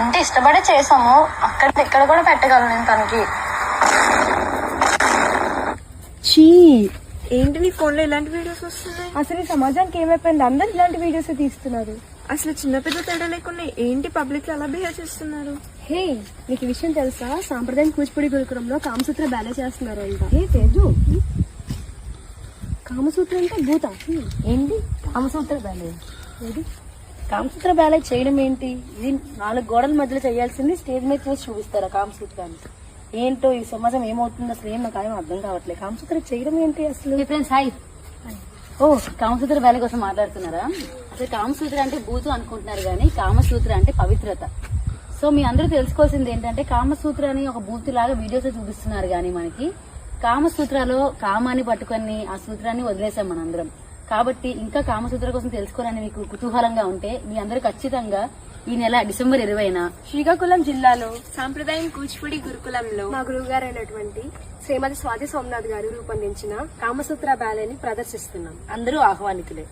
అంటే ఇష్టపడే చేసాము, అక్కడ ఇక్కడ కూడా పెట్టగలను నేను తనకి. ఏంటి నీ ఫోన్ లో ఇలాంటి వీడియోస్ వస్తున్నాయి? అసలు ఈ సమాజానికి ఏమైపోయింది? అందరు ఇలాంటి వీడియోస్ తీస్తున్నారు. అసలు చిన్న పెద్ద తేడా లేకుండా ఏంటి పబ్లిక్ లో అలా బిహేవ్ చేస్తున్నారు? హే, నీకు ఈ విషయం తెలుసా? సాంప్రదాయం కూచిపూడి గురుకులంలో కామసూత్ర బ్యాలే చేస్తున్నారు అంట. ఏ తెదు కామసూత్ర అంటే భూత ఏంటి కామసూత్ర బ్యాలే? ఏది కామసూత్ర బ్యాలే చేయడం ఏంటి? ఇది 4 గోడల మధ్యలో చేయాల్సింది స్టేజ్ మీద చేసి చూపిస్తారా కామసూత్రాన్ని? ఏంటో ఈ సమాజం ఏమవుతుంది అసలు ఏం నాకు ఏం అర్థం కావట్లేదు. కామసూత్ర చేయడం ఏంటి అసలు? Friends hi. ఓ, కామసూత్ర బ్యాలే కోసం మాట్లాడుతున్నారా? అసలు కామసూత్ర అంటే భూతం అనుకుంటున్నారు కానీ కామసూత్ర అంటే పవిత్రత. సో మీ అందరూ తెలుసుకోవాల్సింది ఏంటంటే కామసూత్ర అని ఒక బూతులాగా వీడియోస్ చూపిస్తున్నారు కానీ మనకి కామసూత్రాలో కామాన్ని పట్టుకొని ఆ సూత్రాన్ని వదిలేసాం మనందరం. కాబట్టి ఇంకా కామసూత్ర కోసం తెలుసుకోవాలని మీకు కుతూహలంగా ఉంటే మీ అందరూ ఖచ్చితంగా ఈ నెల డిసెంబర్ 20న శ్రీకాకుళం జిల్లాలో సాంప్రదాయం కూచిపూడి గురుకులంలో మా గురువు గారైనటువంటి శ్రీమతి స్వాతి సోమనాథ్ గారు రూపొందించిన కామసూత్ర బ్యాలేని ప్రదర్శిస్తున్నాం. అందరూ ఆహ్వానితులే.